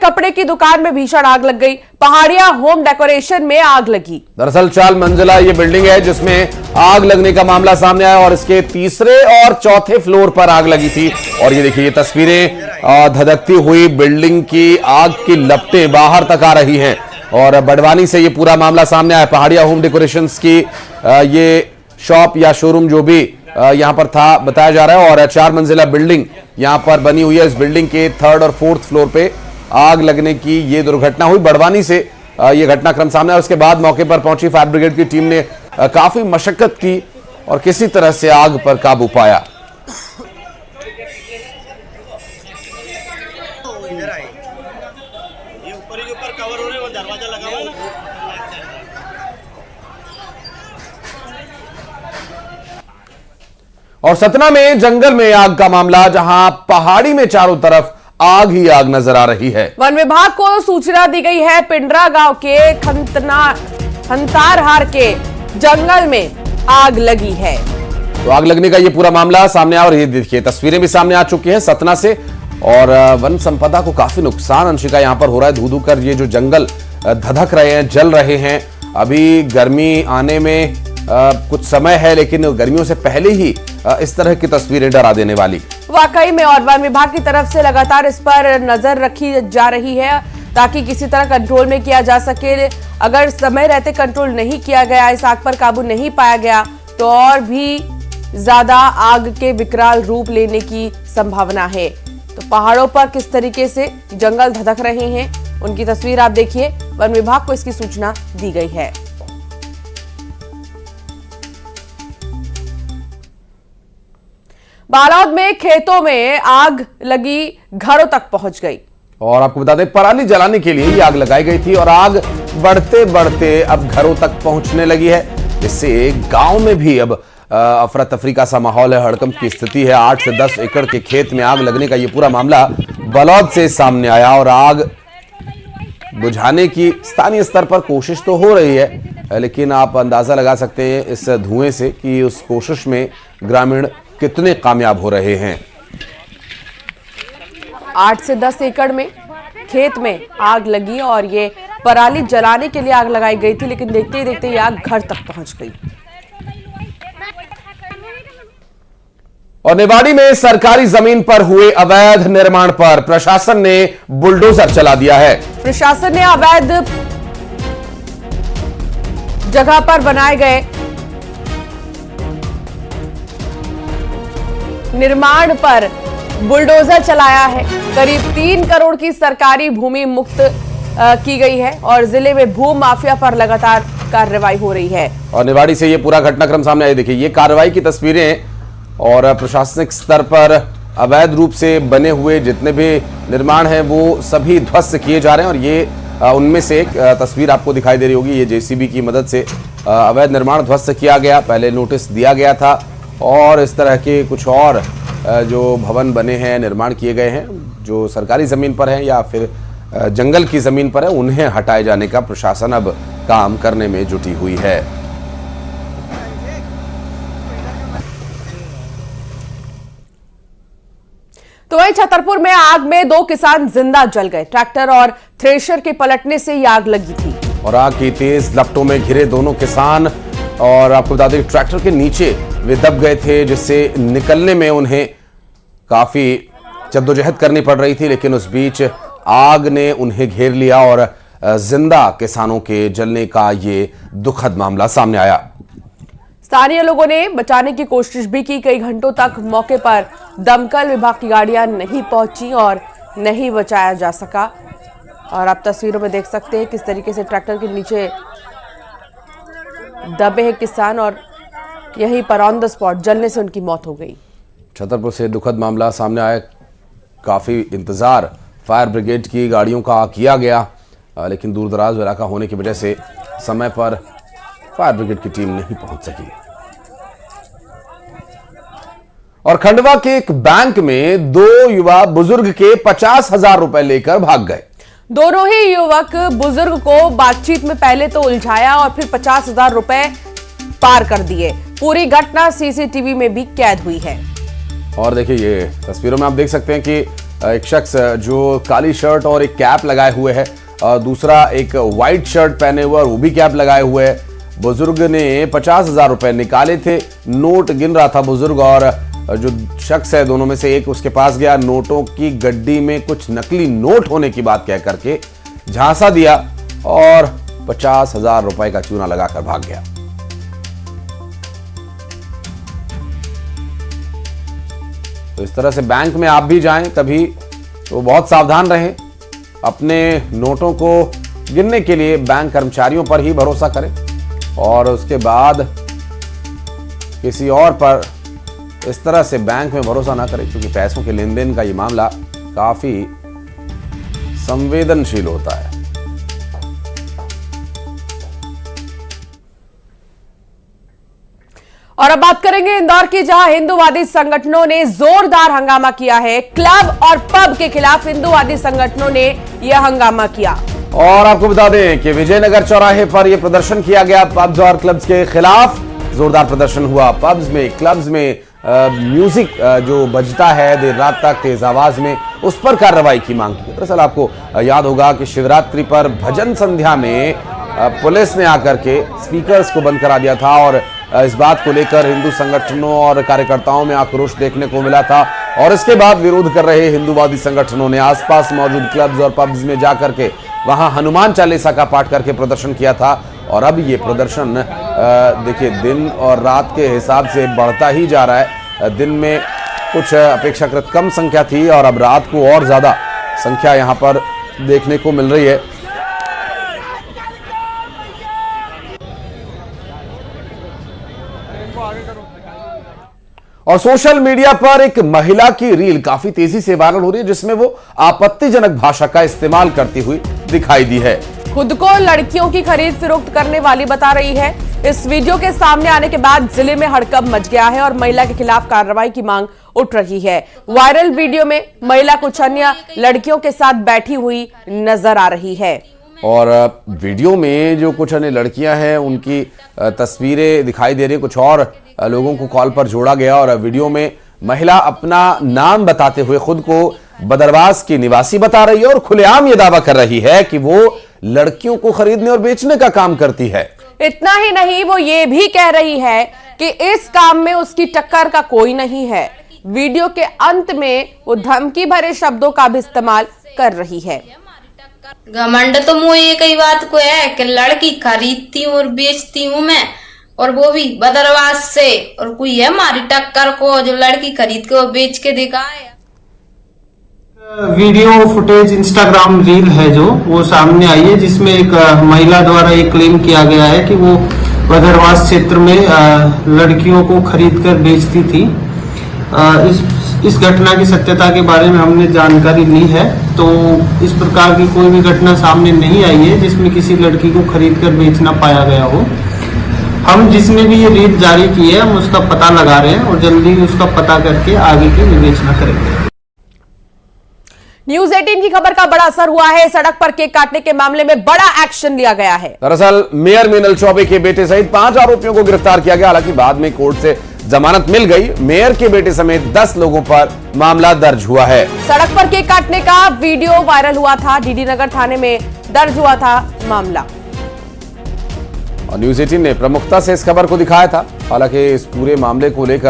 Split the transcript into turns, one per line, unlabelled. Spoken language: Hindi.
कपड़े की दुकान में भीषण आग लग गई। पहाड़िया होम डेकोरेशन में आग लगी।
दरअसल 4 मंजिला ये बिल्डिंग है जिसमें आग लगने का मामला सामने आया और इसके तीसरे और चौथे फ्लोर पर आग लगी थी। और ये देखिए, ये तस्वीरें धधकती हुई बिल्डिंग की आग की लपटें बाहर तक आ रही हैं। और बड़वानी से ये पूरा मामला सामने आया। पहाड़िया होम डेकोरेशंस की ये शॉप या शोरूम जो भी यहां पर था बताया जा रहा है। और 4 मंजिला बिल्डिंग यहां पर बनी हुई है। इस बिल्डिंग के 3rd और 4th फ्लोर पे आग लगने की ये दुर्घटना हुई। बड़वानी से ये घटनाक्रम सामने आया। उसके बाद मौके पर पहुंची फायर ब्रिगेड की टीम ने काफी मशक्कत की और किसी तरह से आग पर काबू पाया। और सतना में जंगल में आग का मामला, जहां पहाड़ी में चारों तरफ आग ही आग नजर आ रही है।
वन विभाग को सूचना दी गई है। पिंडरा गांव के खंतारहार के जंगल में आग लगी है।
तो आग लगने का ये पूरा मामला सामने आया और ये देखिए तस्वीरें भी सामने आ चुकी हैं सतना से। और वन संपदा को काफी नुकसान अंशिका यहां पर हो रहा है। धू धू कर ये जो जंगल धधक रहे हैं, जल रहे हैं। अभी गर्मी आने में कुछ समय है, लेकिन गर्मियों से पहले ही इस तरह की तस्वीरें डरा देने वाली
वाकई में। और वन विभाग की तरफ से लगातार इस पर नजर रखी जा रही है ताकि किसी तरह कंट्रोल में किया जा सके। अगर समय रहते कंट्रोल नहीं किया गया, इस आग पर काबू नहीं पाया गया, तो और भी ज्यादा आग के विकराल रूप लेने की संभावना है। तो पहाड़ों पर किस तरीके से जंगल धधक रहे हैं, उनकी तस्वीर आप देखिए। वन विभाग को इसकी सूचना दी गई है। बालोद में खेतों में आग लगी, घरों तक पहुंच गई।
और आपको बता दें, पराली जलाने के लिए ये आग लगाई गई थी और आग बढ़ते बढ़ते अब घरों तक पहुंचने लगी है। इससे गांव में भी अब अफरा तफरी का सा माहौल है, हड़कंप की स्थिति है। 8 से 10 एकड़ के खेत में आग लगने का ये पूरा मामला बालोद से सामने आया। और आग बुझाने की स्थानीय स्तर पर कोशिश तो हो रही है, लेकिन आप अंदाजा लगा सकते हैं इस धुएं से कि उस कोशिश में ग्रामीण कितने कामयाब हो रहे हैं।
8 से 10 एकड़ में खेत में आग लगी और ये पराली जलाने के लिए आग लगाई गई थी, लेकिन देखते ही देखते ये आग घर तक पहुंच गई।
और निवाड़ी में सरकारी जमीन पर हुए अवैध निर्माण पर प्रशासन ने बुलडोजर चला दिया है।
प्रशासन ने अवैध जगह पर बनाए गए निर्माण पर बुलडोजर चलाया है। करीब 3 करोड़ की सरकारी भूमि मुक्त की गई है और जिले में भू माफिया पर लगातार कार्रवाई हो रही है।
और निवाड़ी से ये पूरा घटनाक्रम सामने आया। देखिए, ये कार्रवाई की तस्वीरें और प्रशासनिक स्तर पर अवैध रूप से बने हुए जितने भी निर्माण हैं वो सभी ध्वस्त किए जा रहे हैं। और ये उनमें से एक तस्वीर आपको दिखाई दे रही होगी। ये जेसीबी की मदद से अवैध निर्माण ध्वस्त किया गया। पहले नोटिस दिया गया था और इस तरह के कुछ और जो भवन बने हैं, निर्माण किए गए हैं, जो सरकारी ज़मीन पर हैं या फिर जंगल की ज़मीन पर है, उन्हें हटाए जाने का प्रशासन अब काम करने में जुटी हुई है।
तो वहीं छतरपुर में आग में 2 किसान जिंदा जल गए। ट्रैक्टर और थ्रेशर के पलटने से ये आग लगी थी।
और आग की तेज लपटों में घिरे दोनों किसान, और आपको बता दें ट्रैक्टर के नीचे वे दब गए थे, जिससे निकलने में उन्हें काफी जद्दोजहद करनी पड़ रही थी। लेकिन उस बीच आग ने उन्हें घेर लिया और जिंदा किसानों के जलने का ये दुखद मामला सामने आया।
स्थानीय लोगों ने बचाने की कोशिश भी की। कई घंटों तक मौके पर दमकल विभाग की गाड़ियां नहीं पहुंची और नहीं बचाया जा सका। और आप तस्वीरों में देख सकते हैं किस तरीके से ट्रैक्टर के नीचे दबे हैं किसान और यहीं पर ऑन द स्पॉट जलने से उनकी मौत हो गई।
छतरपुर से दुखद मामला सामने आया। काफी इंतजार फायर ब्रिगेड की गाड़ियों का किया गया, लेकिन दूर दराज इलाका होने की वजह से समय पर फायर ब्रिगेड की टीम नहीं पहुंच सकी। और खंडवा के एक बैंक में 2 युवा बुजुर्ग के 50,000 रुपए लेकर भाग गए।
दोनों ही युवक बुजुर्ग को बातचीत में पहले तो उलझाया और फिर 50,000 रुपए पार कर दिए। पूरी घटना सीसीटीवी में भी कैद हुई है।
और देखिए, ये तस्वीरों में आप देख सकते हैं कि एक शख्स जो काली शर्ट और एक कैप लगाए हुए है, दूसरा एक व्हाइट शर्ट पहने हुए और वो भी कैप लगाए हुए है। बुजुर्ग ने 50,000 रुपए निकाले थे, नोट गिन रहा था बुजुर्ग, और जो शख्स है दोनों में से एक उसके पास गया, नोटों की गड्डी में कुछ नकली नोट होने की बात कह करके झांसा दिया और 50,000 रुपए का चूना लगाकर भाग गया। तो इस तरह से बैंक में आप भी जाएं कभी तो बहुत सावधान रहें, अपने नोटों को गिनने के लिए बैंक कर्मचारियों पर ही भरोसा करें और उसके बाद किसी और पर इस तरह से बैंक में भरोसा ना करें, क्योंकि पैसों के लेन देन का ये मामला काफी संवेदनशील होता है।
और अब बात करेंगे इंदौर की, जहां हिंदूवादी संगठनों ने जोरदार हंगामा किया है। क्लब और पब के खिलाफ हिंदूवादी संगठनों ने यह हंगामा किया।
और आपको बता दें कि विजयनगर चौराहे पर यह प्रदर्शन किया गया पब्स और क्लब्स के खिलाफ। जोरदार प्रदर्शन हुआ पब्स में, क्लब्स में म्यूजिक जो बजता है देर रात तक तेज आवाज में, उस पर कार्रवाई की मांग की। दरअसल आपको याद होगा कि शिवरात्रि पर भजन संध्या में पुलिस ने आकर के स्पीकर्स को बंद करा दिया था और इस बात को लेकर हिंदू संगठनों और कार्यकर्ताओं में आक्रोश देखने को मिला था। और इसके बाद विरोध कर रहे हिंदूवादी संगठनों ने आसपास मौजूद क्लब्स और पब्स में जाकर के वहां हनुमान चालीसा का पाठ करके प्रदर्शन किया था। और अब ये प्रदर्शन देखिए दिन और रात के हिसाब से बढ़ता ही जा रहा है। दिन में कुछ अपेक्षाकृत कम संख्या थी और अब रात को और ज्यादा संख्या यहां पर देखने को मिल रही है। और सोशल मीडिया पर एक महिला की रील काफी तेजी से वायरल हो रही है, जिसमें वो आपत्तिजनक भाषा का इस्तेमाल करती हुई दिखाई दी है।
खुद को लड़कियों की खरीद फरोख्त करने वाली बता रही है। इस वीडियो के सामने आने के बाद जिले में हड़कंप मच गया है और महिला के खिलाफ कार्रवाई की मांग उठ रही है। वायरल वीडियो में महिला कुछ अन्य लड़कियों के साथ बैठी हुई नजर आ रही है।
और वीडियो में जो कुछ अन्य लड़कियां हैं उनकी तस्वीरें दिखाई दे रही है। कुछ और लोगों को कॉल पर जोड़ा गया और वीडियो में महिला अपना नाम बताते हुए खुद को बदरवास की निवासी बता रही है और खुलेआम ये दावा कर रही है कि वो लड़कियों को खरीदने और बेचने का काम करती है।
इतना ही नहीं, वो ये भी कह रही है कि इस काम में उसकी टक्कर का कोई नहीं है। वीडियो के अंत में वो धमकी भरे शब्दों का भी इस्तेमाल कर रही है।
घमंड तो मुझे कई बात को है कि लड़की खरीदती हूँ और बेचती हूँ मैं, और वो भी बदरवास से, और कोई है हमारी टक्कर को जो लड़की खरीद के और बेच के दिखाए।
वीडियो फुटेज इंस्टाग्राम रील है जो वो सामने आई है, जिसमें एक महिला द्वारा एक क्लेम किया गया है कि वो बदरवास क्षेत्र में लड़कियों को खरीद कर बेचती थी। इस घटना की सत्यता के बारे में हमने जानकारी ली है, तो इस प्रकार की कोई भी घटना सामने नहीं आई है जिसमें किसी लड़की को खरीद कर बेचना पाया गया हो। हम जिसने भी ये रील जारी की है हम उसका पता लगा रहे हैं और जल्दी उसका पता करके आगे की विवेचना करेंगे।
न्यूज़ 18 की खबर का बड़ा असर हुआ है। सड़क पर केक काटने के मामले में बड़ा एक्शन लिया गया है।
दरअसल मेयर मीनल चौबे के बेटे सहित 5 आरोपियों को गिरफ्तार किया गया। हालांकि बाद में कोर्ट से जमानत मिल गई। मेयर के बेटे समेत 10 लोगों पर मामला दर्ज हुआ है।
सड़क पर केक काटने का वीडियो वायरल हुआ था। डीडी नगर थाने में दर्ज हुआ था मामला।
और न्यूज़ 18 ने प्रमुखता से इस खबर को दिखाया था। हालांकि इस पूरे मामले को लेकर